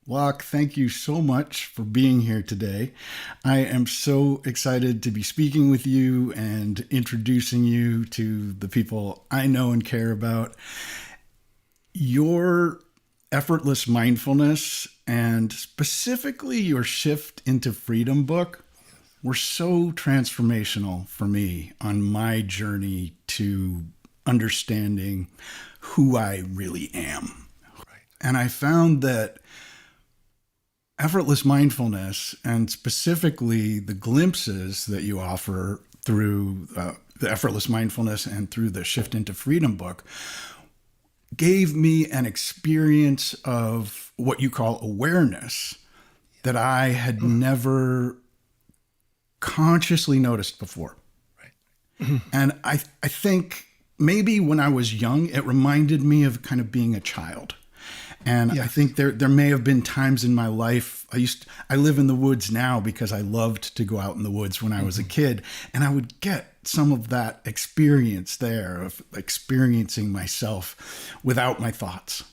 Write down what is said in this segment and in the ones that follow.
Locke, thank you so much for being here today. I am so excited to be speaking with you and introducing you to the people I know and care about. Your effortless mindfulness and specifically your shift into freedom book were so transformational for me on my journey to understanding who I really am. And I found that effortless mindfulness, and specifically the glimpses that you offer through the effortless mindfulness and through the shift into freedom book, gave me an experience of what you call awareness that I had never consciously noticed before. Right. And I think maybe when I was young, it reminded me of kind of being a child. And I think there may have been times in my life, I live in the woods now because I loved to go out in the woods when I was a kid. And I would get some of that experience there of experiencing myself without my thoughts.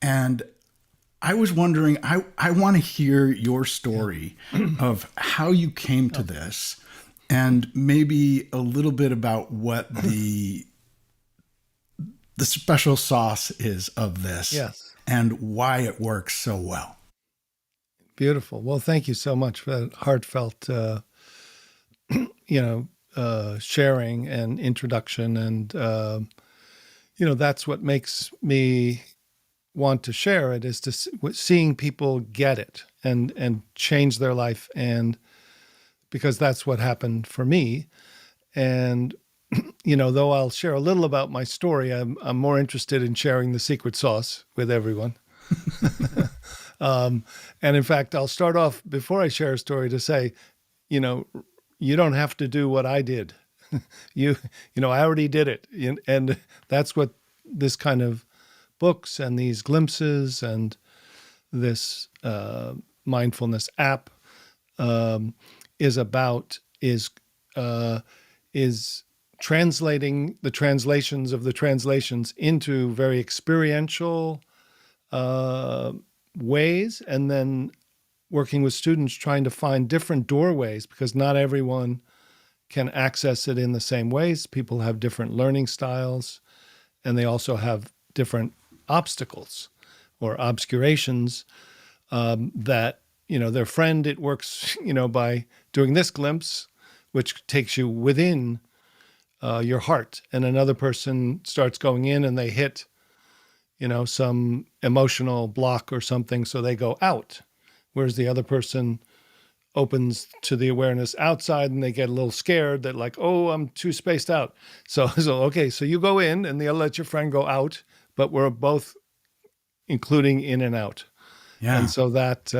And I was wondering, I want to hear your story of how you came to this and maybe a little bit about what the special sauce is of this. Yes. And why it works so well. Beautiful. Well, thank you so much for that heartfelt, sharing and introduction. And, that's what makes me want to share it is seeing people get it and change their life. And because that's what happened for me. And, though I'll share a little about my story, I'm more interested in sharing the secret sauce with everyone. And in fact, I'll start off before I share a story to say, you don't have to do what I did. I already did it. And that's what this kind of books and these glimpses and this mindfulness app is about, is translating the translations of the translations into very experiential ways, and then working with students trying to find different doorways, because not everyone can access it in the same ways. People have different learning styles, and they also have different obstacles or obscurations that, their friend, it works, by doing this glimpse, which takes you within your heart, and another person starts going in and they hit, some emotional block or something, so they go out. Whereas the other person opens to the awareness outside and they get a little scared that like, oh, I'm too spaced out. So okay, so you go in and they'll let your friend go out, but we're both including in and out. Yeah. And so that,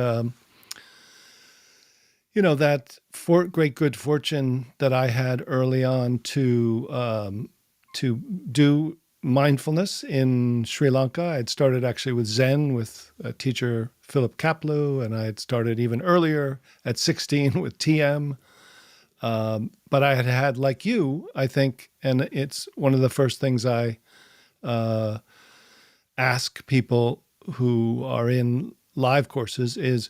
great good fortune that I had early on to do mindfulness in Sri Lanka. I'd started actually with Zen with teacher Philip Kapleau, and I had started even earlier at 16 with TM. But I had, like you, I think, and it's one of the first things I ask people who are in live courses is,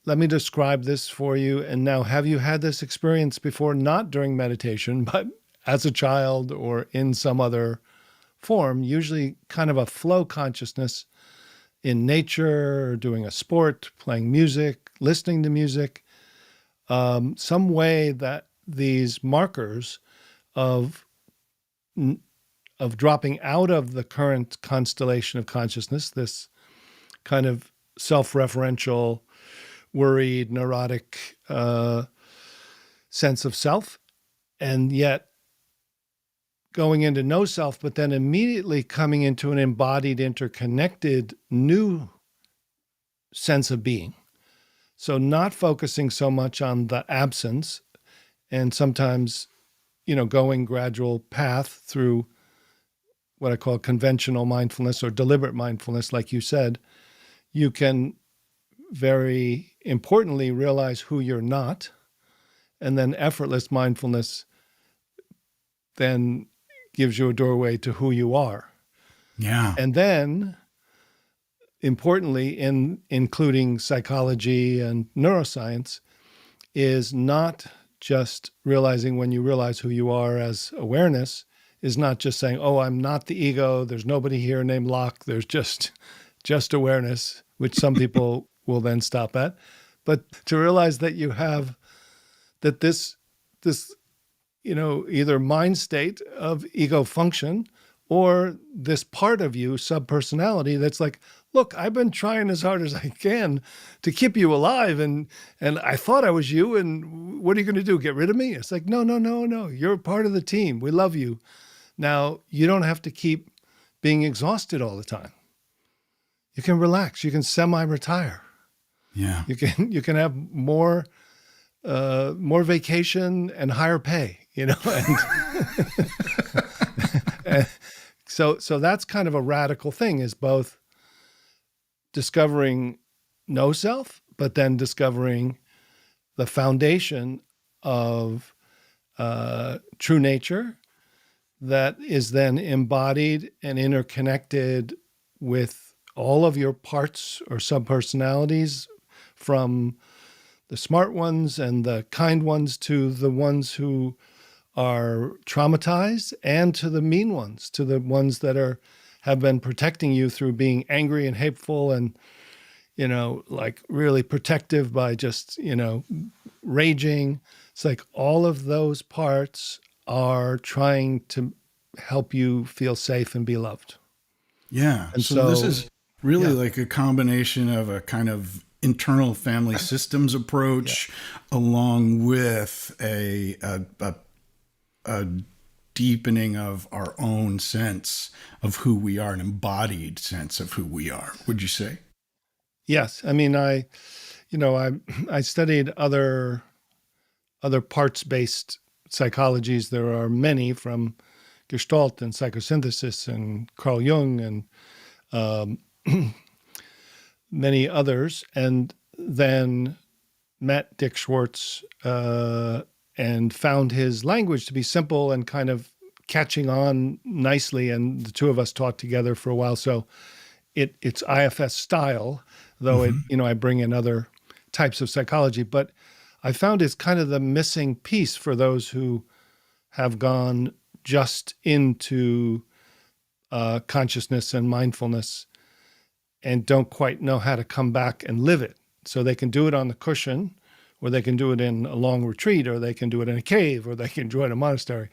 let me describe this for you. And now, have you had this experience before, not during meditation, but as a child or in some other form, usually kind of a flow consciousness in nature, or doing a sport, playing music, listening to music, some way that these markers of dropping out of the current constellation of consciousness, this kind of self-referential, worried, neurotic sense of self, and yet going into no self, but then immediately coming into an embodied, interconnected, new sense of being. So not focusing so much on the absence, and sometimes, going gradual path through what I call conventional mindfulness or deliberate mindfulness, like you said, you can very importantly realize who you're not. And then effortless mindfulness then gives you a doorway to who you are. Yeah. And then importantly, in including psychology and neuroscience, is not just realizing when you realize who you are as awareness, is not just saying, oh, I'm not the ego. There's nobody here named Loch. There's just awareness, which some people will then stop at. But to realize that you have that this either mind state of ego function or this part of you, subpersonality, that's like, look, I've been trying as hard as I can to keep you alive, and I thought I was you, and what are you going to do, get rid of me? It's like, no, you're a part of the team. We love you. Now, you don't have to keep being exhausted all the time. You can relax. You can semi-retire. Yeah. You can have more vacation and higher pay, and so that's kind of a radical thing, is both discovering no self, but then discovering the foundation of true nature that is then embodied and interconnected with all of your parts or subpersonalities, from the smart ones and the kind ones to the ones who are traumatized, and to the mean ones, to the ones that have been protecting you through being angry and hateful and, like really protective by just, raging. It's like all of those parts are trying to help you feel safe and be loved. Yeah. And so this is really like a combination of a kind of internal family systems approach, along with a deepening of our own sense of who we are, an embodied sense of who we are. Would you say? Yes. I mean, I studied other parts-based psychologies. There are many, from Gestalt and psychosynthesis and Carl Jung and many others, and then met Dick Schwartz and found his language to be simple and kind of catching on nicely. And the two of us taught together for a while. So it's IFS style, though I bring in other types of psychology. But I found it's kind of the missing piece for those who have gone just into consciousness and mindfulness and don't quite know how to come back and live it. So they can do it on the cushion, or they can do it in a long retreat, or they can do it in a cave, or they can join a monastery.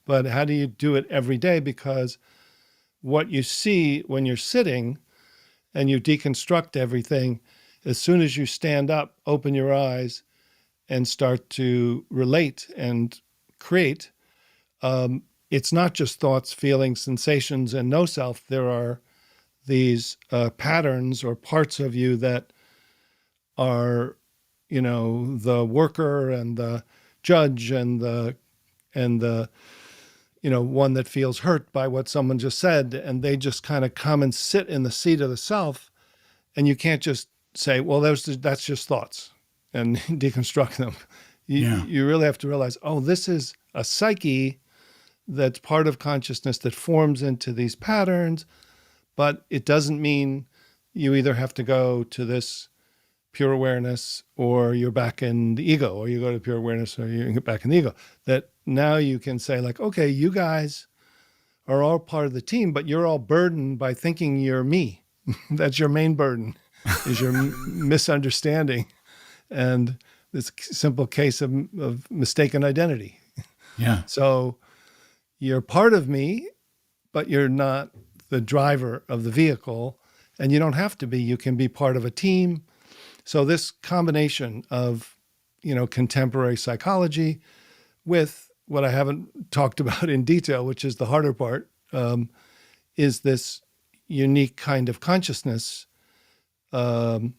But how do you do it every day? Because what you see when you're sitting and you deconstruct everything, as soon as you stand up, open your eyes, and start to relate and create, it's not just thoughts, feelings, sensations, and no self. There are these patterns or parts of you that are, the worker and the judge and the one that feels hurt by what someone just said, and they just kind of come and sit in the seat of the self, and you can't just say, well, that's just thoughts, and deconstruct them. You really have to realize, oh, this is a psyche that's part of consciousness that forms into these patterns, but it doesn't mean you either have to go to this pure awareness or you're back in the ego, or you go to pure awareness or you get back in the ego. That now you can say, like, okay, you guys are all part of the team, but you're all burdened by thinking you're me. That's your main burden, is your misunderstanding and this simple case of mistaken identity. Yeah. So you're part of me, but you're not the driver of the vehicle, and you don't have to be. You can be part of a team. So this combination of, contemporary psychology with what I haven't talked about in detail, which is the harder part, is this unique kind of consciousness that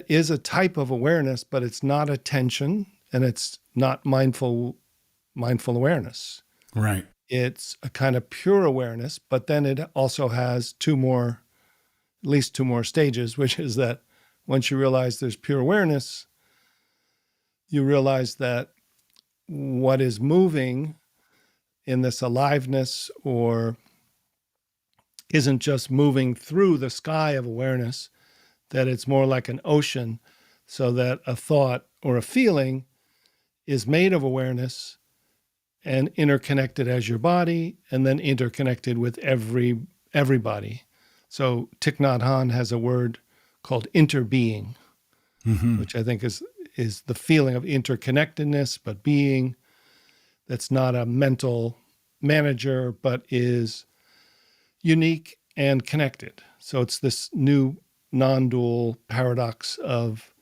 is a type of awareness, but it's not attention and it's not mindful awareness. Right. It's a kind of pure awareness, but then it also has at least two more stages, which is that once you realize there's pure awareness, you realize that what is moving in this aliveness or isn't just moving through the sky of awareness, that it's more like an ocean, so that a thought or a feeling is made of awareness and interconnected as your body, and then interconnected with everybody. So Thich Nhat Hanh has a word called interbeing, which I think is the feeling of interconnectedness, but being that's not a mental manager, but is unique and connected. So it's this new nondual paradox of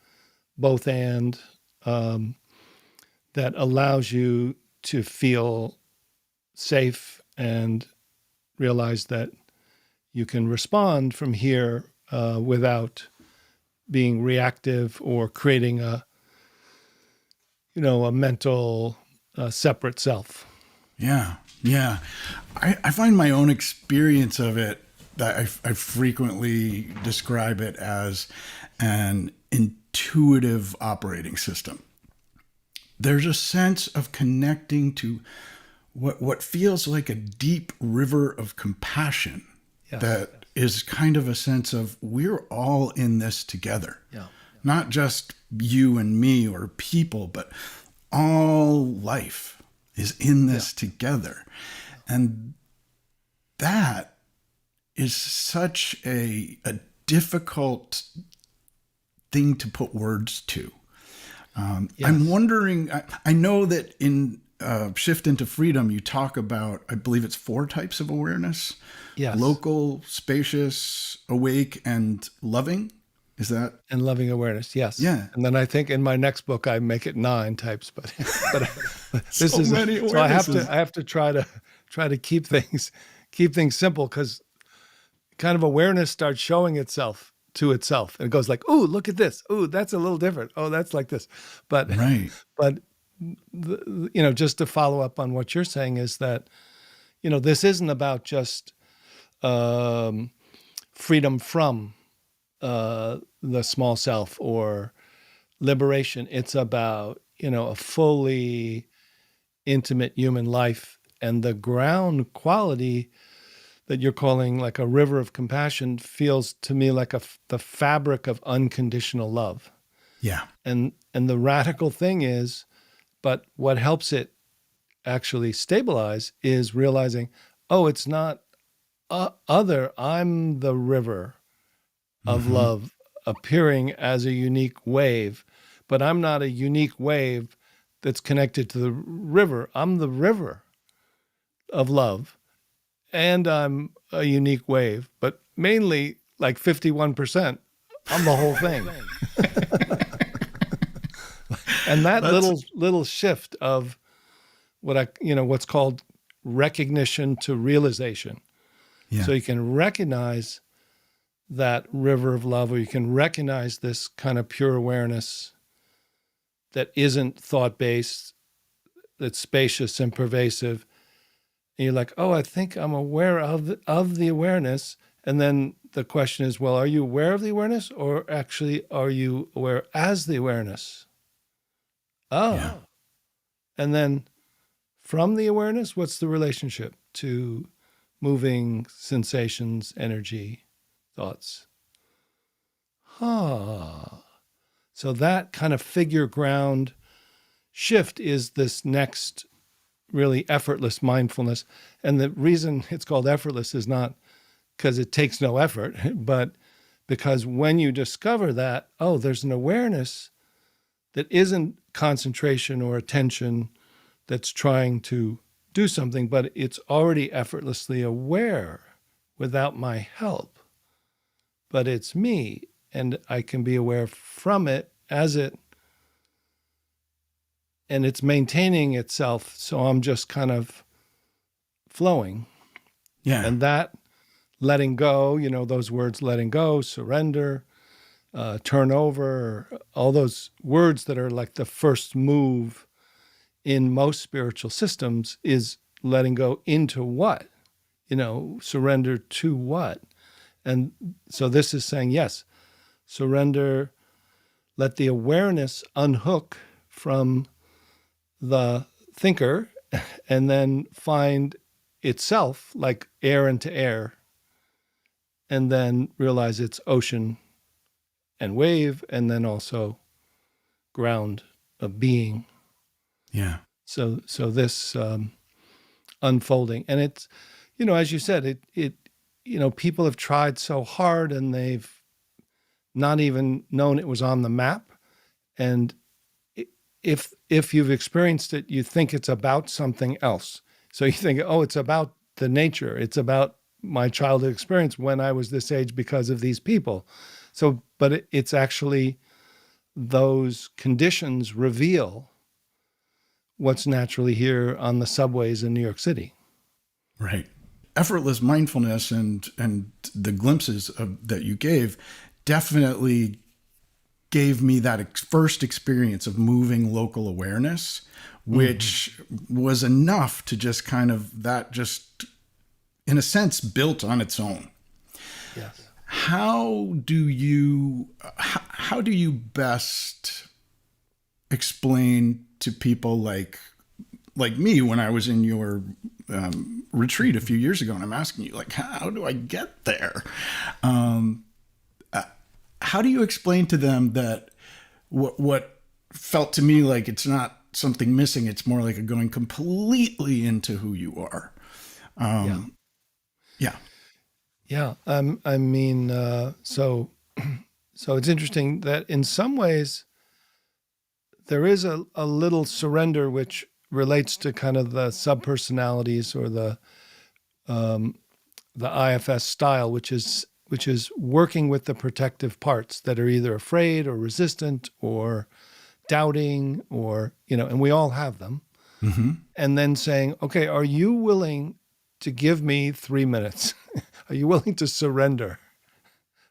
both and, that allows you to feel safe and realize that you can respond from here without being reactive or creating a mental separate self. Yeah. I find my own experience of it that I frequently describe it as an intuitive operating system. There's a sense of connecting to what feels like a deep river of compassion. Yes. That is kind of a sense of we're all in this together. Yeah. Not just you and me or people, but all life is in this together. And that is such a difficult thing to put words to. I'm wondering, I know that in Shift into Freedom, you talk about, I believe it's 4 types of awareness. Yes. Local, spacious, awake, and loving. Is that? And loving awareness, yes. Yeah. And then I think in my next book I make it 9 types, but this So many so I awarenesses. have to try to keep things simple, because kind of awareness starts showing itself to itself, and it goes like, "Ooh, look at this. Ooh, that's a little different. Oh, that's like this." But Right. but just to follow up on what you're saying is that this isn't about just freedom from the small self or liberation. It's about, a fully intimate human life, and the ground quality that you're calling like a river of compassion feels to me like the fabric of unconditional love. Yeah. And the radical thing is, but what helps it actually stabilize is realizing, oh, it's not other. I'm the river of love appearing as a unique wave, but I'm not a unique wave that's connected to the river. I'm the river of love, and I'm a unique wave, but mainly like 51%, I'm the whole thing. And that little shift of what's called recognition to realization. Yeah. So you can recognize that river of love, or you can recognize this kind of pure awareness that isn't thought-based, that's spacious and pervasive. And you're like, oh, I think I'm aware of the awareness. And then the question is, well, are you aware of the awareness, or actually are you aware as the awareness? Oh. Yeah. And then from the awareness, what's the relationship to moving sensations, energy, thoughts? So that kind of figure ground shift is this next really effortless mindfulness. And the reason it's called effortless is not because it takes no effort, but because when you discover that, oh, there's an awareness that isn't concentration or attention that's trying to do something, but it's already effortlessly aware without my help. But it's me, and I can be aware from it as it, and it's maintaining itself. So I'm just kind of flowing. Yeah. And that letting go, those words, letting go, surrender, turn over, all those words that are like the first move in most spiritual systems is letting go into what? Surrender to what? And so this is saying, yes, surrender, let the awareness unhook from the thinker, and then find itself like air into air, and then realize it's ocean and wave, and then also ground of being. Yeah. So this unfolding, and it's, as you said, it people have tried so hard and they've not even known it was on the map. And if you've experienced it, you think it's about something else. So you think, oh, it's about the nature. It's about my childhood experience when I was this age because of these people. So, but it's actually those conditions reveal what's naturally here on the subways in New York City. Right. Effortless mindfulness and the glimpses that you gave definitely gave me that first experience of moving local awareness, which was enough to just kind of, that just, in a sense, built on its own. Yes. How do you best explain to people like me when I was in your retreat a few years ago, and I'm asking you, like, how do I get there? How do you explain to them that what felt to me like it's not something missing, it's more like a going completely into who you are? Yeah. I mean, so it's interesting that in some ways there is a little surrender which relates to kind of the subpersonalities or the IFS style, which is working with the protective parts that are either afraid or resistant or doubting, or, and we all have them. Mm-hmm. And then saying, okay, are you willing to give me 3 minutes? Are you willing to surrender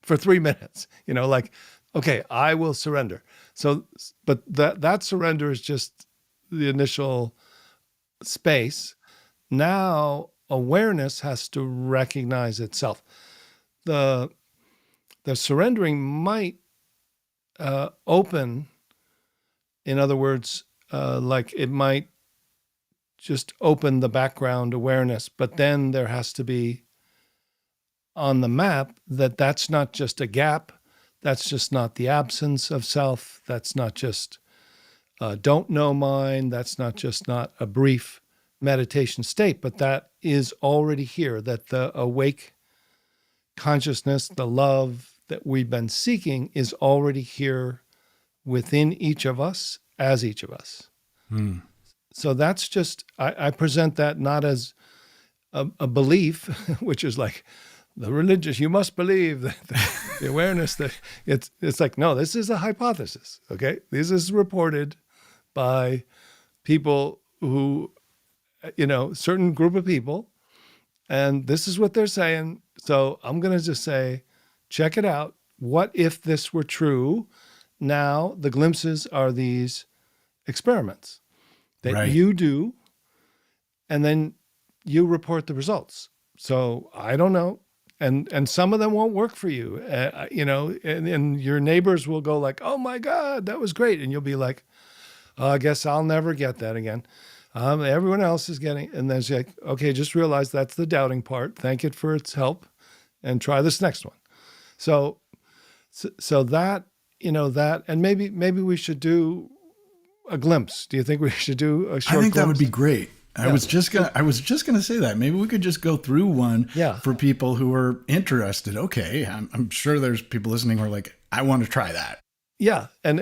for 3 minutes? Like, okay, I will surrender. So, but that surrender is just the initial space. Now awareness has to recognize itself. The surrendering might open, in other words, like it might just open the background awareness, but then there has to be on the map that's not just a gap, that's just not the absence of self, that's not just don't know mind, that's not just not a brief meditation state, but that is already here, that the awake consciousness, the love that we've been seeking is already here within each of us as each of us. So that's just, I present that not as a belief, which is like the religious, you must believe that the awareness that it's like, no, this is a hypothesis. Okay. This is reported by people who, certain group of people, and this is what they're saying. So I'm going to just say, check it out. What if this were true? Now the glimpses are these experiments that you do, and then you report the results. So I don't know. And some of them won't work for you, and your neighbors will go like, oh my God, that was great. And you'll be like, oh, I guess I'll never get that again. Everyone else is getting, and then she's like, okay, just realize that's the doubting part. Thank it for its help and try this next one. So that, that, and maybe we should do a glimpse. Do you think we should do a short I think glimpse? That would be great. Yeah. I was just gonna say that maybe we could just go through one for people who are interested. Okay, I'm sure there's people listening who are like, I want to try that. Yeah, and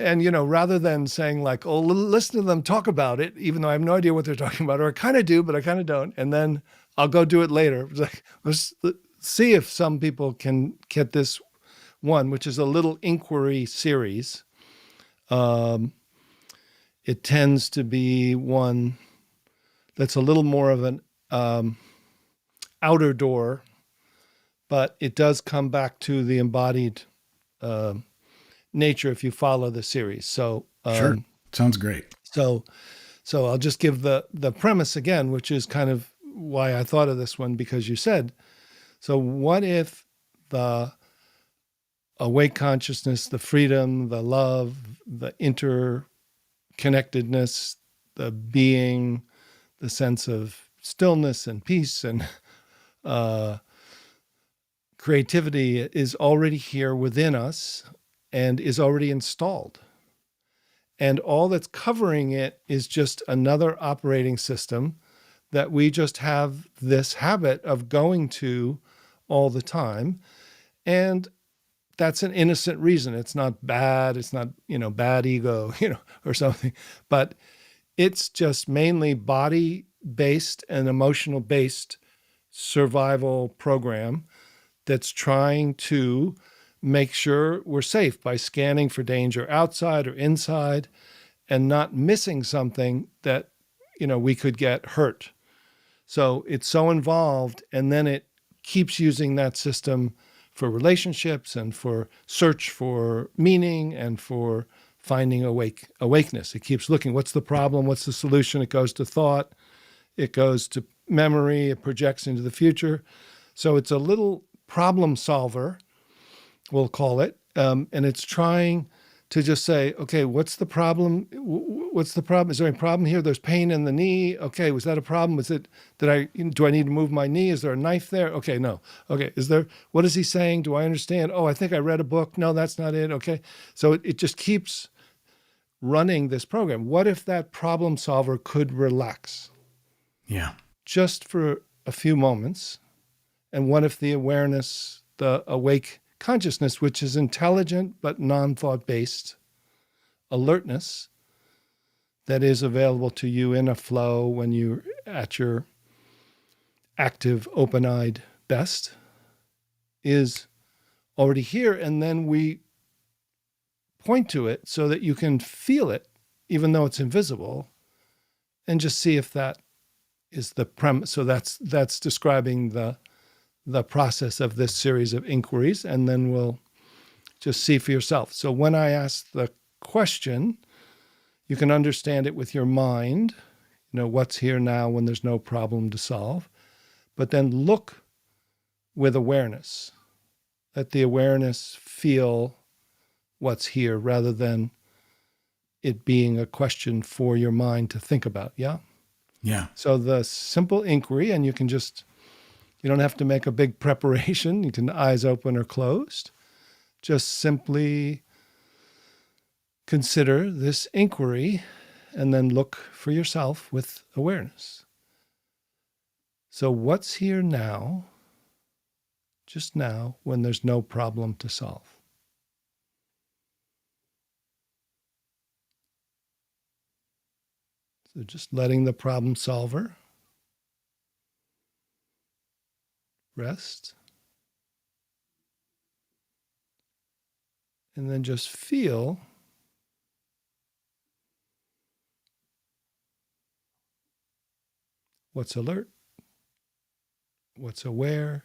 rather than saying like, oh, listen to them talk about it, even though I have no idea what they're talking about, or I kind of do, but I kind of don't, and then I'll go do it later. It's like, let's see if some people can get this one, which is a little inquiry series. It tends to be one that's a little more of an outer door, but it does come back to the embodied nature if you follow the series. So sure, sounds great. So I'll just give the premise again, which is kind of why I thought of this one, because you said, so what if the awake consciousness, the freedom, the love, the interconnectedness, the being, the sense of stillness and peace and creativity is already here within us and is already installed. And all that's covering it is just another operating system that we just have this habit of going to all the time. And that's an innocent reason. It's not bad. It's not, bad ego, or something. But it's just mainly body-based and emotional-based survival program that's trying to make sure we're safe by scanning for danger outside or inside and not missing something that, we could get hurt. So it's so involved, and then it keeps using that system for relationships and for search for meaning and for finding awakeness. It keeps looking, what's the problem? What's the solution? It goes to thought. It goes to memory. It projects into the future. So it's a little problem solver, we'll call it. And it's trying to just say, okay, what's the problem? What's the problem? Is there any problem here? There's pain in the knee. Okay, was that a problem? Do I need to move my knee? Is there a knife there? Okay, no. Okay, what is he saying? Do I understand? Oh, I think I read a book. No, that's not it. Okay. So it just keeps running this program. What if that problem solver could relax? Yeah. Just for a few moments. And what if the awareness, the awake consciousness, which is intelligent but non-thought based alertness that is available to you in a flow when you're at your active, open-eyed best, is already here. And then we point to it so that you can feel it, even though it's invisible, and just see if that is the premise. So that's describing the process of this series of inquiries, and then we'll just see for yourself. So when I ask the question, you can understand it with your mind, what's here now when there's no problem to solve, but then look with awareness. Let the awareness feel what's here rather than it being a question for your mind to think about. Yeah? Yeah. So the simple inquiry, and you don't have to make a big preparation. You can eyes open or closed. Just simply consider this inquiry and then look for yourself with awareness. So what's here now, just now, when there's no problem to solve? So just letting the problem solver rest. And then just feel what's alert, what's aware.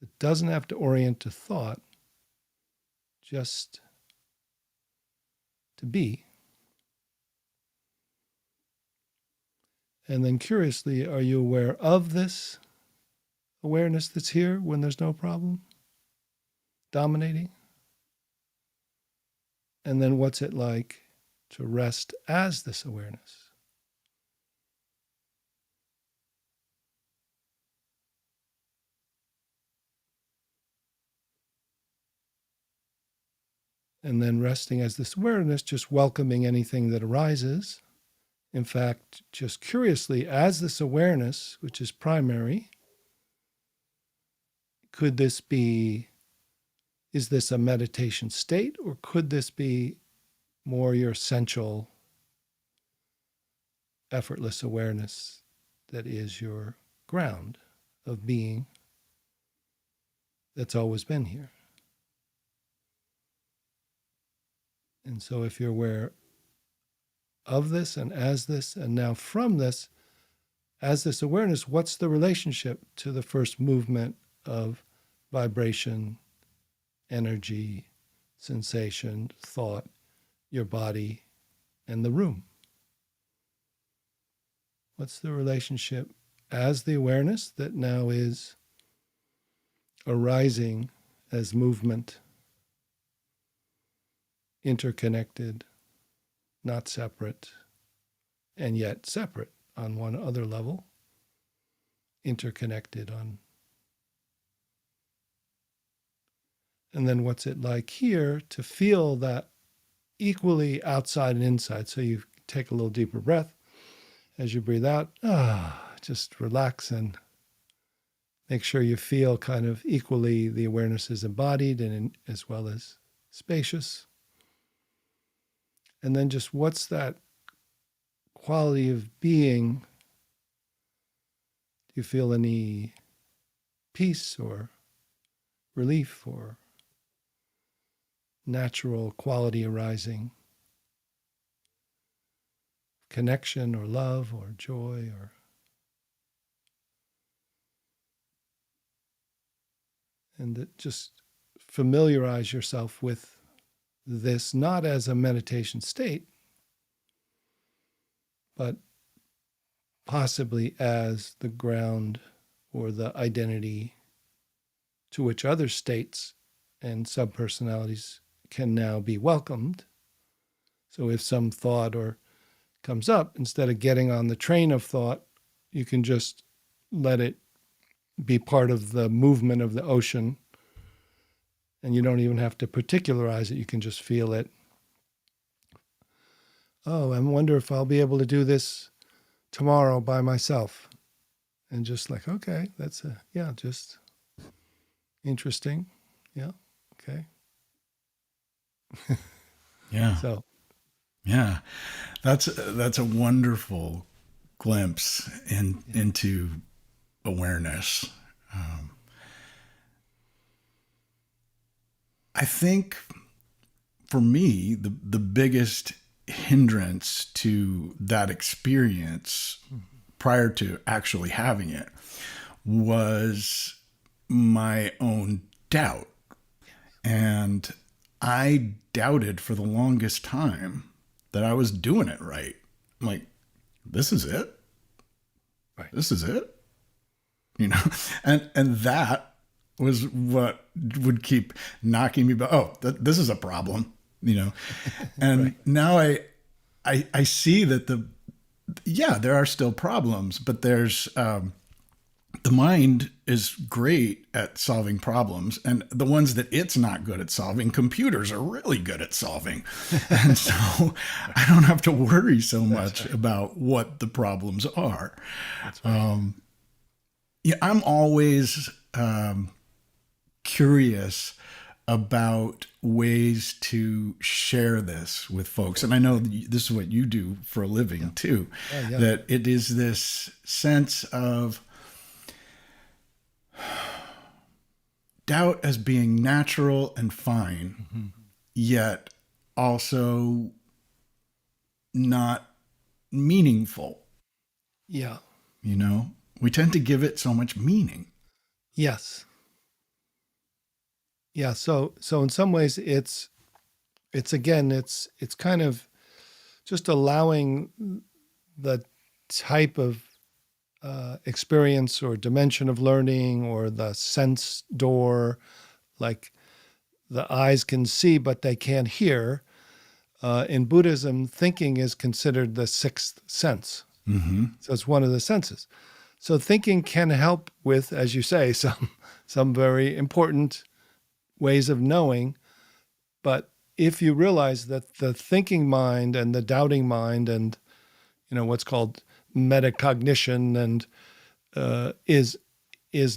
It doesn't have to orient to thought, just to be. And then curiously, are you aware of this awareness that's here when there's no problem dominating? And then what's it like to rest as this awareness? And then resting as this awareness, just welcoming anything that arises. In fact, just curiously, as this awareness, which is primary, is this a meditation state, or could this be more your essential, effortless awareness that is your ground of being that's always been here? And so if you're aware of this and as this, and now from this, as this awareness, what's the relationship to the first movement of vibration, energy, sensation, thought, your body, and the room? What's the relationship as the awareness that now is arising as movement, interconnected, not separate, and yet separate on one other level, interconnected on And then what's it like here to feel that equally outside and inside? So you take a little deeper breath as you breathe out. Just relax and make sure you feel kind of equally the awareness is embodied and as well as spacious. And then just what's that quality of being? Do you feel any peace or relief or natural quality arising? Connection or love or joy or and just familiarize yourself with this not as a meditation state, but possibly as the ground or the identity to which other states and subpersonalities can now be welcomed. So if some thought or comes up, instead of getting on the train of thought, you can just let it be part of the movement of the ocean. And you don't even have to particularize it. You can just feel it. Oh, I wonder if I'll be able to do this tomorrow by myself. And just like, okay, that's just interesting. Yeah, okay. Yeah. So, yeah, that's a wonderful glimpse into awareness. I think for me, the biggest hindrance to that experience prior to actually having it was my own doubt. And I doubted for the longest time that I was doing it right. I'm like, this is it? Right. This is it? And that was what would keep knocking me back. Oh, this is a problem, And right. now I see that there are still problems, but there's, the mind is great at solving problems, and the ones that it's not good at solving, computers are really good at solving. And so I don't have to worry so much about what the problems are. That's right. I'm always curious about ways to share this with folks. And I know this is what you do for a living too, that it is this sense of doubt as being natural and fine, yet also not meaningful. Yeah. We tend to give it so much meaning. Yes. Yeah. So in some ways it's kind of just allowing the type of experience or dimension of learning or the sense door, like the eyes can see, but they can't hear. In Buddhism, thinking is considered the sixth sense. Mm-hmm. So it's one of the senses. So thinking can help with, as you say, some very important ways of knowing. But if you realize that the thinking mind and the doubting mind and, what's called metacognition and is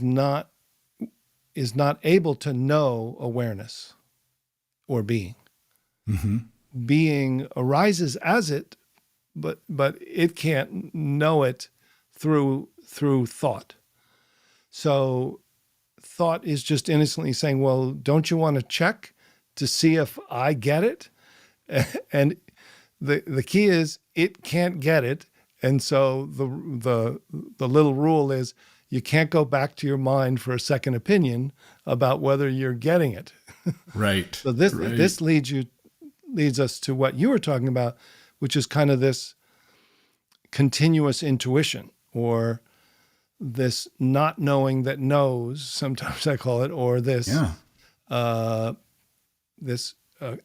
not able to know awareness or being. Mm-hmm. Being arises as it, but it can't know it through thought. So thought is just innocently saying, well, don't you want to check to see if I get it? And the key is it can't get it. And so the little rule is you can't go back to your mind for a second opinion about whether you're getting it. Right. So this leads us to what you were talking about, which is kind of this continuous intuition or this not knowing that knows, sometimes I call it, or this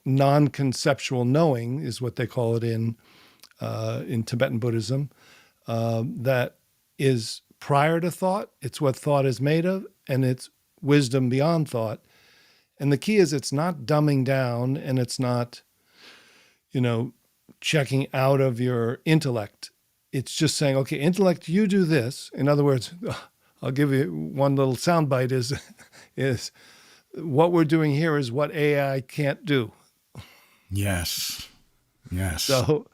non-conceptual knowing is what they call it in Tibetan Buddhism, that is prior to thought. It's what thought is made of, and it's wisdom beyond thought. And the key is it's not dumbing down, and it's not, checking out of your intellect. It's just saying, okay, intellect, you do this. In other words, I'll give you one little soundbite is what we're doing here is what AI can't do. Yes. Yes. So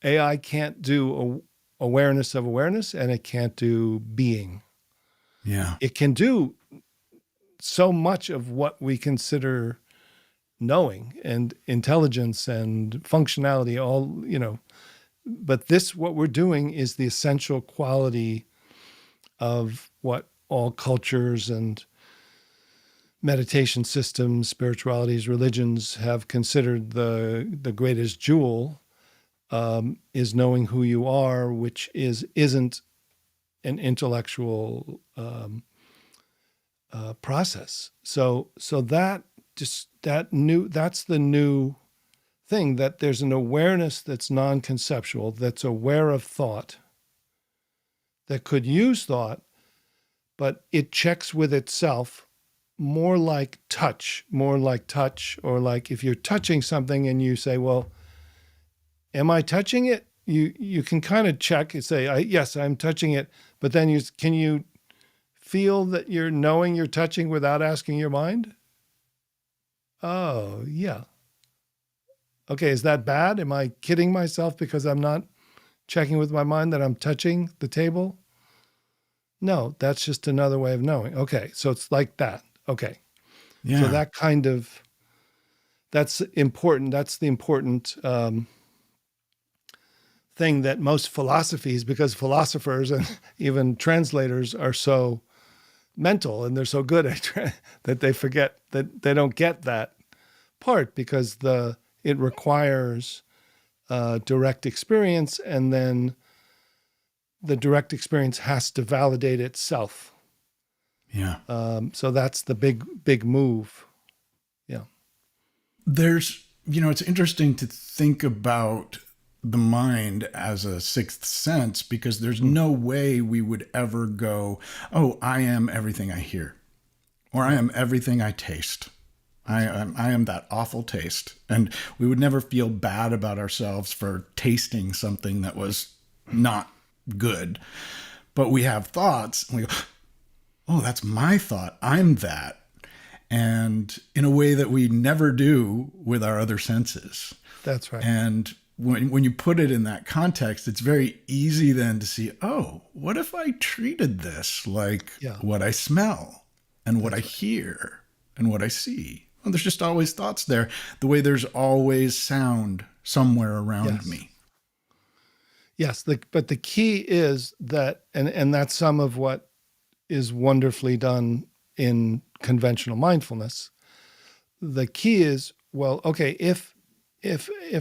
AI can't do awareness of awareness, and it can't do being. Yeah. It can do so much of what we consider knowing and intelligence and functionality, all, but what we're doing is the essential quality of what all cultures and meditation systems, spiritualities, religions have considered the greatest jewel, is knowing who you are, which isn't an intellectual process. So that's the new thing, that there's an awareness that's non-conceptual, that's aware of thought, that could use thought, but it checks with itself more like touch, or like if you're touching something and you say, well, am I touching it? You can kind of check and say, yes, I'm touching it. But then can you feel that you're knowing you're touching without asking your mind? Oh, yeah. Okay, is that bad? Am I kidding myself because I'm not checking with my mind that I'm touching the table? No, that's just another way of knowing. Okay, so it's like that. Okay. Yeah. So that's important. That's the important thing that most philosophies, because philosophers and even translators are so mental and they're so good at that they forget that they don't get that part, because it requires direct experience, and then the direct experience has to validate itself. Yeah. So that's the big move. Yeah. There's, it's interesting to think about the mind as a sixth sense, because there's no way we would ever go, oh, I am everything I hear, or I am everything I taste. I am that awful taste. And we would never feel bad about ourselves for tasting something that was not good. But we have thoughts and we go, oh, that's my thought. I'm that. And in a way that we never do with our other senses. That's right. And when you put it in that context, it's very easy then to see, oh, what if I treated this like what I smell and what I hear and what I see? Well, there's just always thoughts there, the way there's always sound somewhere around me. Yes, but the key is that, and that's some of what is wonderfully done in conventional mindfulness. The key is, well, okay, if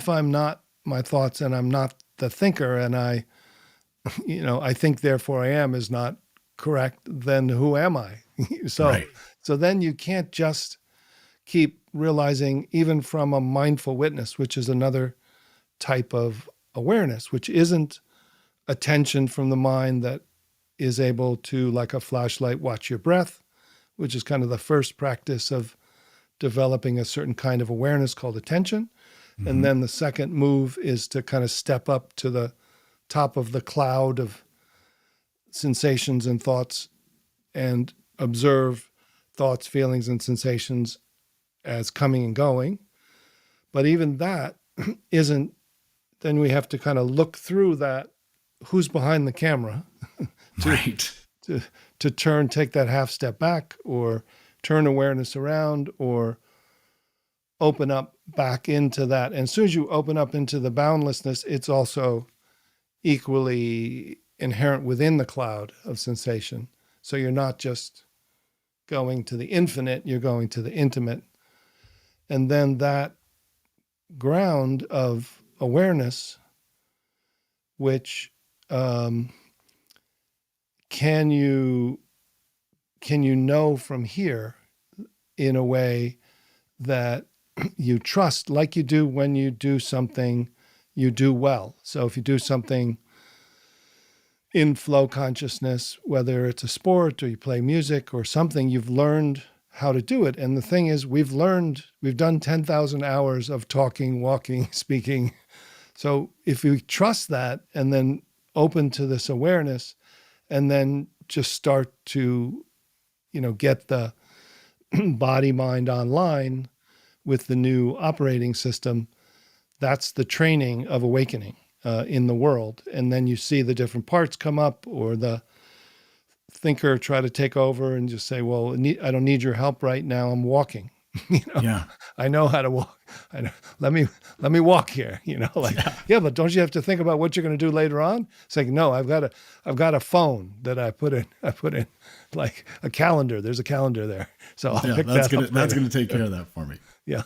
I'm not my thoughts and I'm not the thinker, and I think therefore I am is not correct, then who am I? So then you can't just keep realizing, even from a mindful witness, which is another type of awareness, which isn't attention from the mind that is able to, like a flashlight, watch your breath, which is kind of the first practice of developing a certain kind of awareness called attention. Mm-hmm. And then the second move is to kind of step up to the top of the cloud of sensations and thoughts and observe thoughts, feelings, and sensations as coming and going. But even that isn't, then we have to kind of look through that, who's behind the camera, to take that half step back, or turn awareness around, or open up back into that. And as soon as you open up into the boundlessness, it's also equally inherent within the cloud of sensation. So you're not just going to the infinite, you're going to the intimate. And then that ground of awareness, which can you know from here in a way that you trust, like you do when you do something you do well. So if you do something in flow consciousness, whether it's a sport or you play music or something, you've learned how to do it. And the thing is, we've done 10,000 hours of talking, walking, speaking. So if we trust that and then open to this awareness and then just start to, get the body mind online with the new operating system, that's the training of awakening in the world. And then you see the different parts come up, or the thinker try to take over and just say, well, I don't need your help right now. I'm walking. Yeah. I know how to walk. Let me walk here. Yeah, but don't you have to think about what you're going to do later on? It's like, no, I've got a phone that I put in like a calendar. There's a calendar there, so I'll pick that up. That's gonna take care of that for me. Yeah.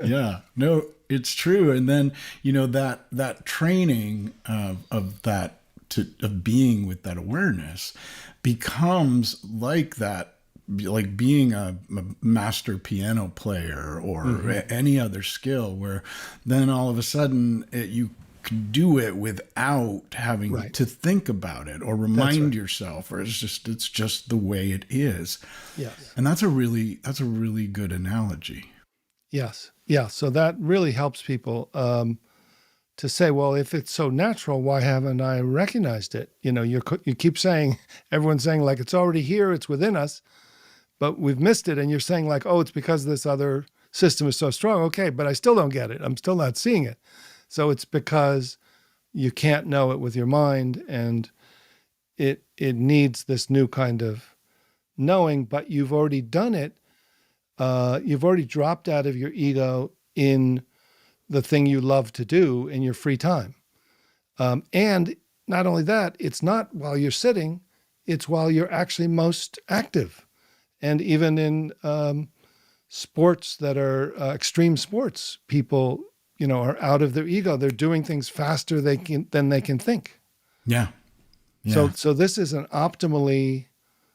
Yeah. No, it's true. And then that training of being with that awareness becomes like that, like being a master piano player or any other skill, where then all of a sudden you can do it without having to think about it or remind yourself, or it's just the way it is. Yes. And that's a really good analogy. Yes. Yeah. So that really helps people to say, well, if it's so natural, why haven't I recognized it? You keep saying, everyone's saying like, it's already here, it's within us, but we've missed it. And you're saying like, oh, it's because this other system is so strong. Okay, but I still don't get it. I'm still not seeing it. So it's because you can't know it with your mind, and it needs this new kind of knowing, but you've already done it. You've already dropped out of your ego in the thing you love to do in your free time. And not only that, it's not while you're sitting, it's while you're actually most active. And even in sports that are extreme sports, people, are out of their ego. They're doing things faster than they can think. Yeah. Yeah. So this is an optimally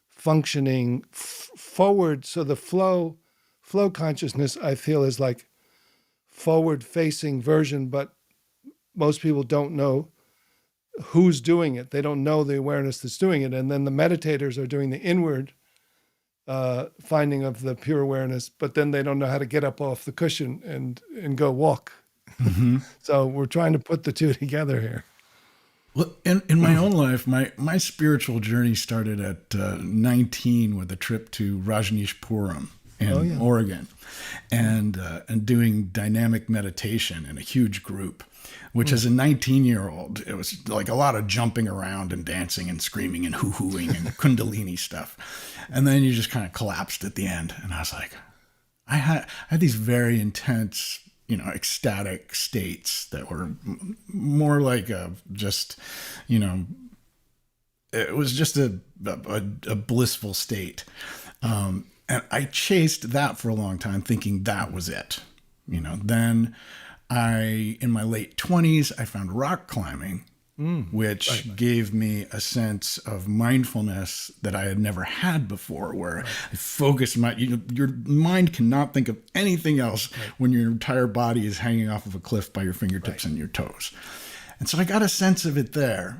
functioning forward. So the flow consciousness, I feel, is like forward-facing version, but most people don't know who's doing it. They don't know the awareness that's doing it. And then the meditators are doing the inward finding of the pure awareness, but then they don't know how to get up off the cushion and go walk. Mm-hmm. So we're trying to put the two together here. Well, in my own life, my spiritual journey started at 19 with a trip to Rajneeshpuram in Oregon, and doing dynamic meditation in a huge group, which as a 19-year-old, it was like a lot of jumping around and dancing and screaming and hoo-hooing and kundalini stuff. And then you just kind of collapsed at the end. And I was like, I had these very intense, ecstatic states that were more like it was just a blissful state. And I chased that for a long time, thinking that was it. Then in my late 20s, I found rock climbing, which gave me a sense of mindfulness that I had never had before, where I focused your mind cannot think of anything else when your entire body is hanging off of a cliff by your fingertips and your toes. And so I got a sense of it there.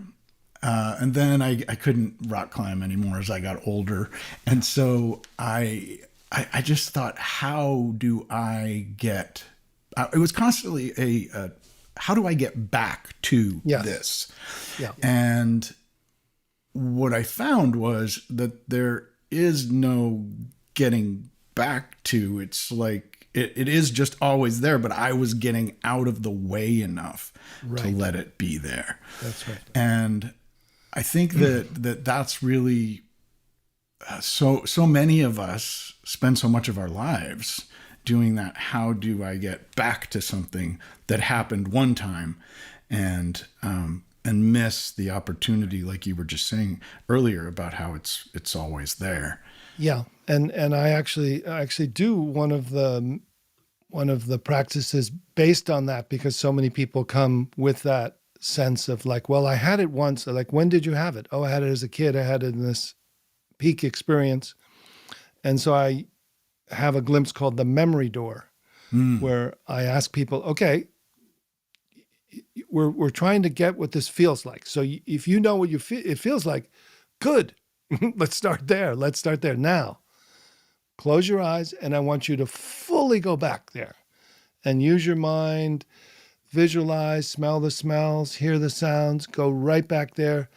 And then I couldn't rock climb anymore as I got older. And so I just thought, how do I get, it was constantly how do I get back to this? Yeah. And what I found was that there is no getting back to. It's like, it is just always there, but I was getting out of the way enough to let it be there. That's right. And I think that's really so many of us spend so much of our lives doing that. How do I get back to something that happened one time and miss the opportunity, like you were just saying earlier about how it's always there. Yeah. And I actually do one of the practices based on that, because so many people come with that sense of like, well, I had it once. Like, when did you have it? Oh, I had it as a kid. I had it in this peak experience. And so I have a glimpse called the memory door, where I ask people, okay, we're trying to get what this feels like. So if you know what it feels like, good. Let's start there. Now, close your eyes, and I want you to fully go back there and use your mind, visualize, smell the smells, hear the sounds, go right back there,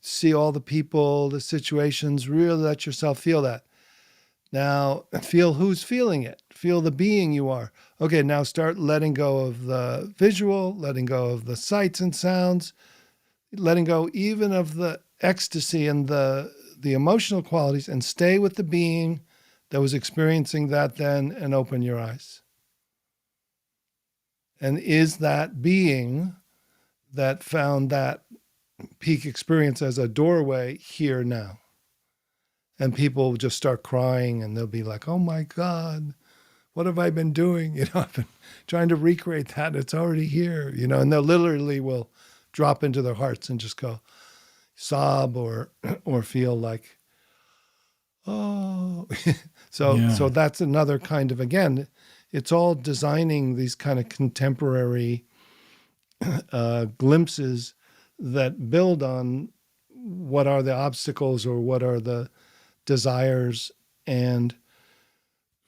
see all the people, the situations, really let yourself feel that. Now, feel who's feeling it. Feel the being you are. Okay, now start letting go of the visual, letting go of the sights and sounds, letting go even of the ecstasy and the emotional qualities, and stay with the being that was experiencing that then, and open your eyes. And is that being that found that peak experience as a doorway here now? And people will just start crying, and they'll be like, oh my God, what have I been doing? I've been trying to recreate that. It's already here, and they literally will drop into their hearts and just go sob or feel like, oh. So that's another kind of, again, it's all designing these kind of contemporary glimpses that build on what are the obstacles or what are the desires, and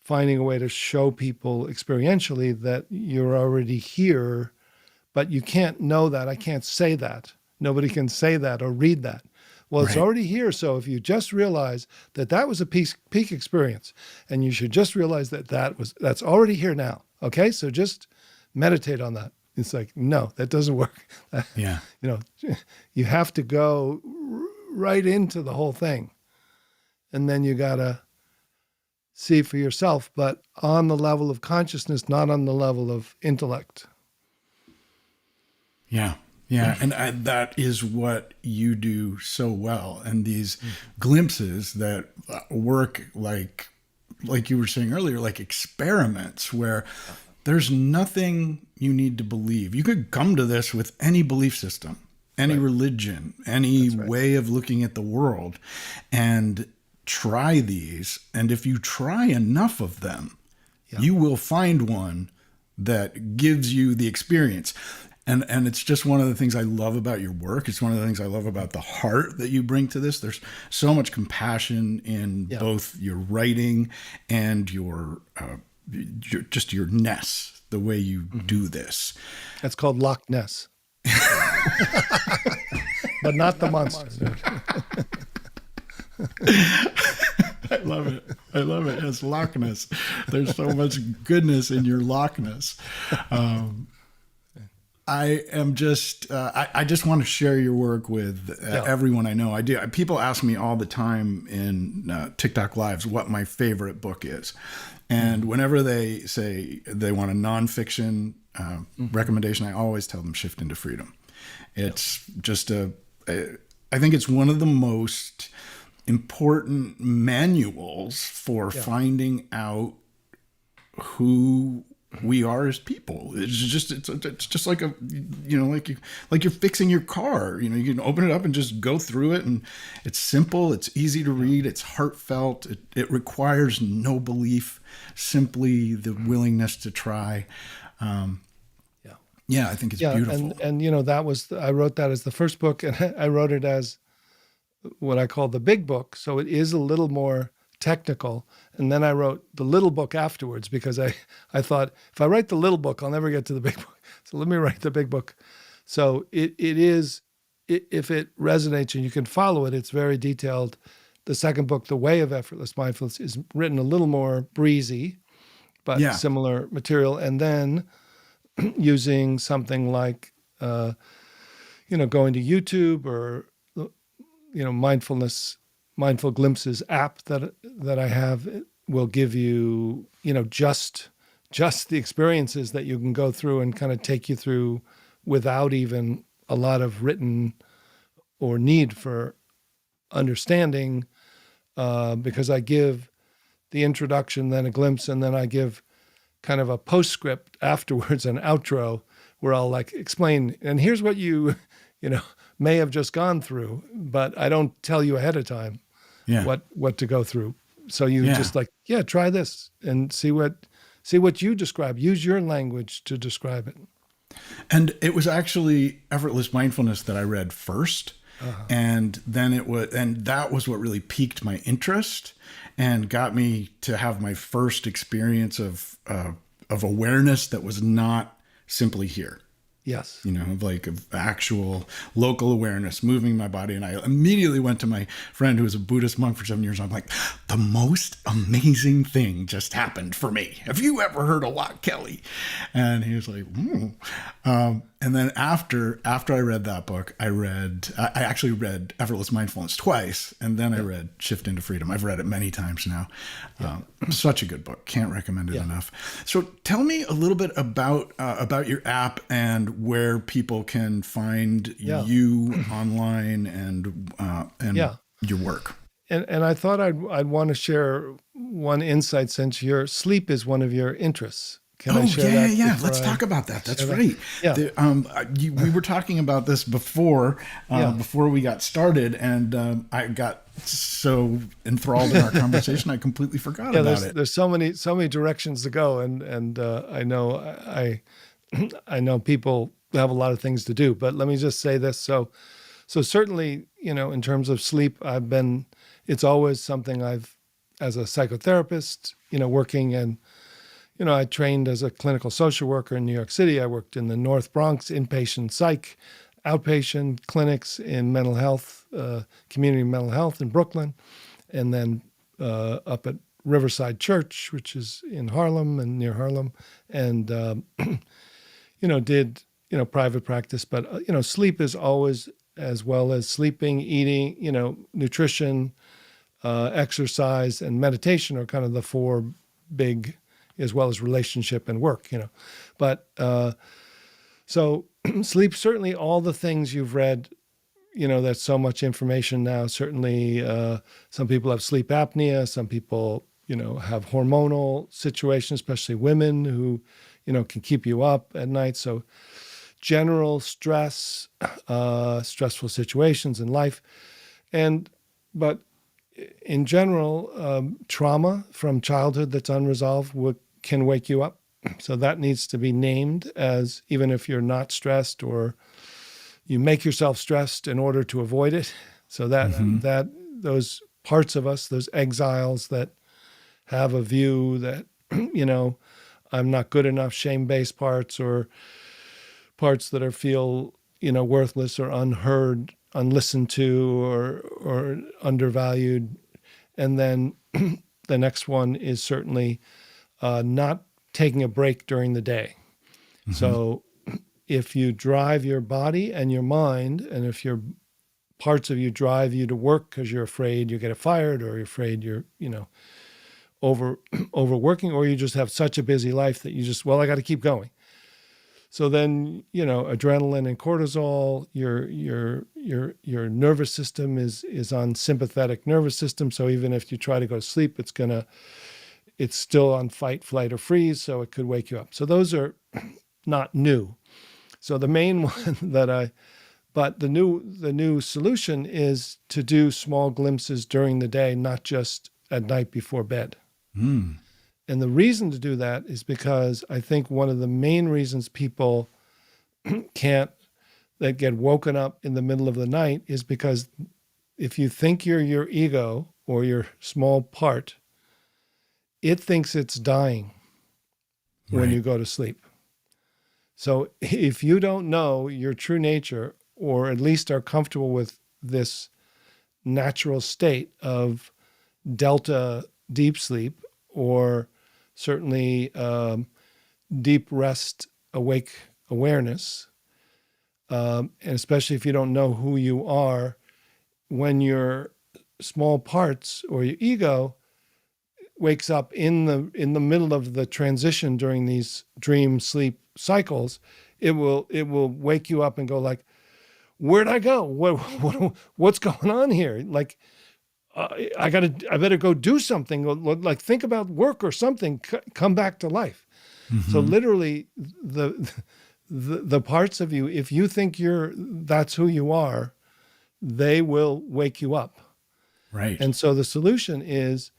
finding a way to show people experientially that you're already here, but you can't know that. I can't say that. Nobody can say that or read that. Well, it's already here. So if you just realize that that was a peak experience, and you should just realize that that's already here now. Okay, so just meditate on that. It's like, no, that doesn't work. Yeah. You have to go right into the whole thing. And then you got to see for yourself, but on the level of consciousness, not on the level of intellect. Yeah. Yeah. And that is what you do so well. And these glimpses that work like you were saying earlier, like experiments where there's nothing you need to believe. You could come to this with any belief system, any religion, any way of looking at the world, and try these. And if you try enough of them, you will find one that gives you the experience. And it's just one of the things I love about your work. It's one of the things I love about the heart that you bring to this. There's so much compassion in both your writing and your ness, the way you do this. That's called Loch Ness. But not the monster. I love it. It's Loch Ness. There's so much goodness in your Loch Ness. I am just, I just want to share your work with everyone I know. I do. People ask me all the time in TikTok lives what my favorite book is. And whenever they say they want a nonfiction recommendation, I always tell them Shift into Freedom. It's just I think it's one of the most important manuals for finding out who we are as people. It's just like like you're fixing your car. You can open it up and just go through it, and it's simple, it's easy to read, it's heartfelt, it requires no belief, simply the willingness to try. I think it's beautiful. And I wrote that as the first book, and I wrote it as what I call the big book. So it is a little more technical. And then I wrote the little book afterwards, because I thought, if I write the little book, I'll never get to the big book. So let me write the big book. So it is, if it resonates and you can follow it, it's very detailed. The second book, The Way of Effortless Mindfulness, is written a little more breezy, but similar material. And then using something like, going to YouTube or, Mindful Glimpses app that I have, will give you, just the experiences that you can go through and kind of take you through without even a lot of written or need for understanding, because I give the introduction, then a glimpse, and then I give kind of a postscript afterwards, an outro, where I'll explain, and here's what you may have just gone through, but I don't tell you ahead of time what to go through. So you just try this and see what you describe. Use your language to describe it. And it was actually Effortless Mindfulness that I read first. And then that was what really piqued my interest and got me to have my first experience of awareness that was not simply here. Yes. Like of actual local awareness, moving my body. And I immediately went to my friend who was a Buddhist monk for 7 years. I'm like, the most amazing thing just happened for me. Have you ever heard of Loch Kelly? And he was like, and then after I read that book, I actually read Effortless Mindfulness twice. And then I read Shift into Freedom. I've read it many times now. Such a good book. Can't recommend it enough. So tell me a little bit about your app and where people can find you online and your work. And I thought I'd want to share one insight, since your sleep is one of your interests. Can I share that? Yeah. Let's talk about that. That's right. Yeah. We were talking about this before we got started, and I got so enthralled in our conversation, I completely forgot about it. There's so many directions to go, and I know people have a lot of things to do, but let me just say this. So certainly, in terms of sleep, it's always something as a psychotherapist, working and, I trained as a clinical social worker in New York City. I worked in the North Bronx, inpatient psych, outpatient clinics in mental health, community mental health in Brooklyn, and then up at Riverside Church, which is in Harlem and near Harlem, and, did, private practice. But, sleep is always, as well as sleeping, eating, nutrition, exercise, and meditation are kind of the four big, as well as relationship and work, But so sleep, certainly all the things you've read, that's so much information now. Certainly some people have sleep apnea. Some people, have hormonal situations, especially women who, can keep you up at night. So general stress, stressful situations in life. But in general, trauma from childhood that's unresolved can wake you up. So that needs to be named, as even if you're not stressed, or you make yourself stressed in order to avoid it. So that those parts of us, those exiles that have a view that, I'm not good enough, shame-based parts, or parts that feel, worthless or unheard, unlistened to, or undervalued. And then the next one is certainly not taking a break during the day. Mm-hmm. So if you drive your body and your mind, and if your parts of you drive you to work because you're afraid you get fired, or you're afraid you're, overworking, or you just have such a busy life that I got to keep going. So then, adrenaline and cortisol, your nervous system is on sympathetic nervous system. So even if you try to go to sleep, it's still on fight, flight, or freeze. So it could wake you up. So those are not new. So the main one but the new solution is to do small glimpses during the day, not just at night before bed. Mm. And the reason to do that is because I think one of the main reasons people that get woken up in the middle of the night is because if you think you're your ego or your small part, it thinks it's dying when you go to sleep. So if you don't know your true nature, or at least are comfortable with this natural state of delta deep sleep, or certainly deep rest, awake awareness, and especially if you don't know who you are, when your small parts or your ego wakes up in the middle of the transition during these dream sleep cycles, it will wake you up and go like, where'd I go? What's going on here? Like, I better go do something, like think about work or something, come back to life. Mm-hmm. So literally the parts of you, if you think that's who you are, they will wake you up. Right. And so the solution is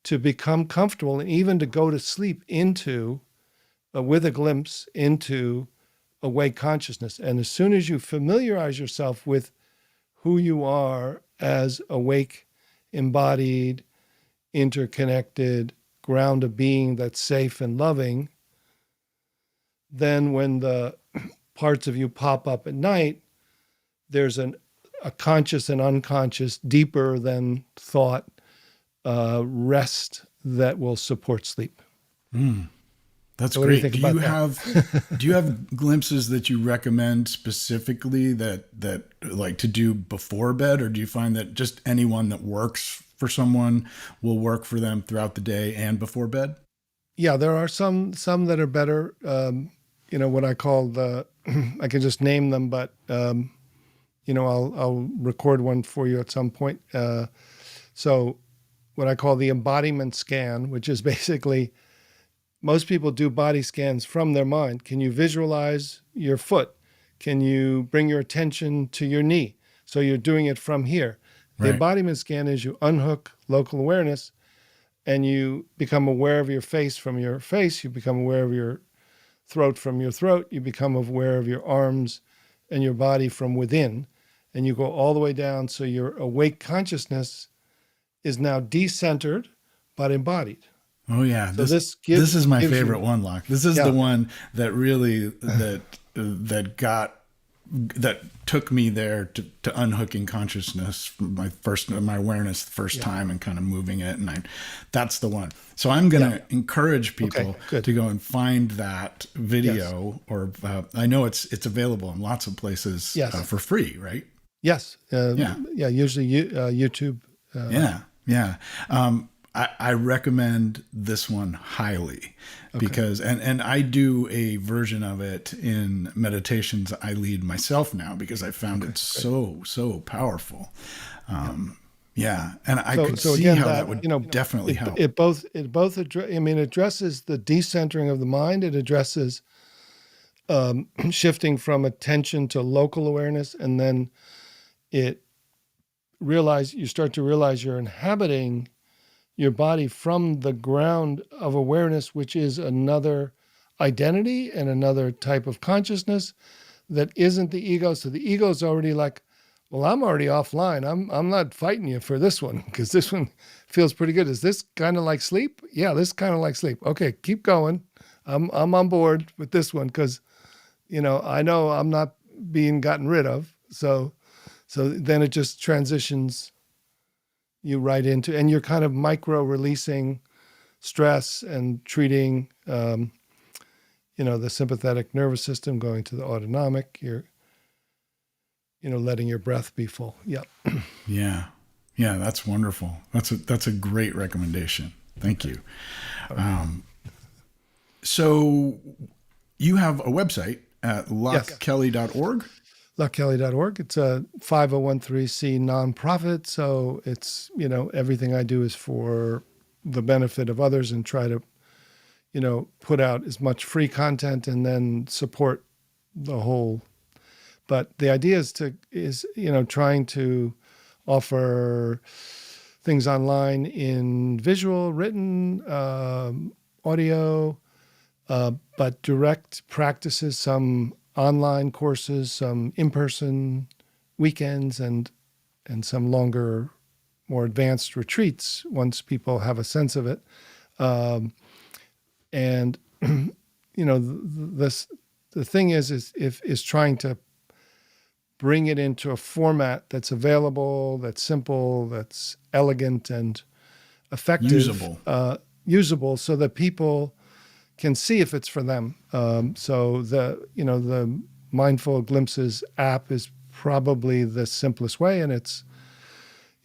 to become comfortable, and even to go to sleep into, with a glimpse into awake consciousness. And as soon as you familiarize yourself with who you are as awake, embodied, interconnected, ground of being that's safe and loving, then when the parts of you pop up at night, there's a conscious and unconscious, deeper than thought rest that will support sleep. That's so great. Do you do you have glimpses that you recommend specifically that like to do before bed, or do you find that just anyone that works for someone will work for them throughout the day and before bed? Yeah, there are some that are better. What I call I can just name them, but I'll record one for you at some point. So what I call the embodiment scan, which is basically, most people do body scans from their mind. Can you visualize your foot? Can you bring your attention to your knee? So you're doing it from here. The Right. embodiment scan is you unhook local awareness and you become aware of your face from your face. You become aware of your throat from your throat. You become aware of your arms and your body from within. And you go all the way down. So your awake consciousness is now decentered, but embodied. Oh yeah, So this is my favorite you, one, Loch. This is the one that really that took me there to unhooking consciousness from my awareness the first time and kind of moving it, and that's the one. So I'm going to encourage people to go and find that video, or I know it's available in lots of places for free, right? Yes. Usually YouTube. Yeah. I recommend this one highly because, and I do a version of it in meditations I lead myself now because I found it so powerful. And I could see how that would definitely help. It addresses the decentering of the mind. It addresses shifting from attention to local awareness, and then you start to realize you're inhabiting your body from the ground of awareness, which is another identity and another type of consciousness that isn't the ego. So the ego is already like, well, I'm already offline. I'm not fighting you for this one because this one feels pretty good. Is this kind of like sleep? Yeah, this is kind of like sleep. Okay, keep going. I'm on board with this one because, I know I'm not being gotten rid of. So then it just transitions you right into, and you're kind of micro releasing stress and treating, the sympathetic nervous system, going to the autonomic. You're, letting your breath be full. Yeah. Yeah. That's wonderful. That's a great recommendation. Thank you. So you have a website at lochkelly.org. lochkelly.org. It's a 5013C nonprofit. So it's, everything I do is for the benefit of others and try to, put out as much free content and then support the whole. But the idea is trying to offer things online in visual, written, audio, but direct practices, some online courses, some in-person weekends, and some longer, more advanced retreats once people have a sense of it. The thing is trying to bring it into a format that's available, that's simple, that's elegant and effective, usable, so that people can see if it's for them. So the Mindful Glimpses app is probably the simplest way, and it's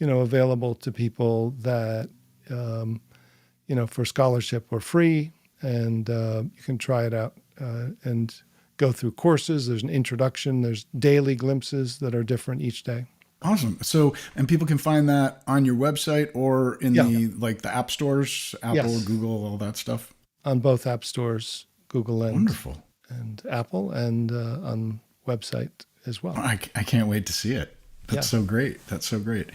available to people that for scholarship or free, and you can try it out and go through courses. There's an introduction. There's daily glimpses that are different each day. Awesome. So, and people can find that on your website or in the app stores, Apple, Google, all that stuff. On both app stores, Google and wonderful, and Apple, and on website as well. I can't wait to see it. That's so great. That's so great.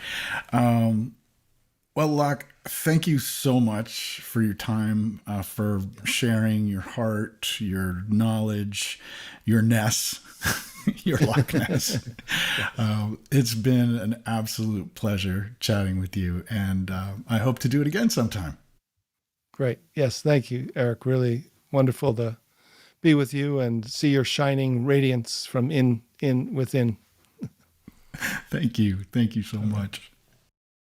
Well, Loch, thank you so much for your time, for sharing your heart, your knowledge, your ness. Your Loch Ness. It's been an absolute pleasure chatting with you, and I hope to do it again sometime. Great. Yes, thank you, Erik. Really wonderful to be with you and see your shining radiance from within. Thank you. Thank you so much.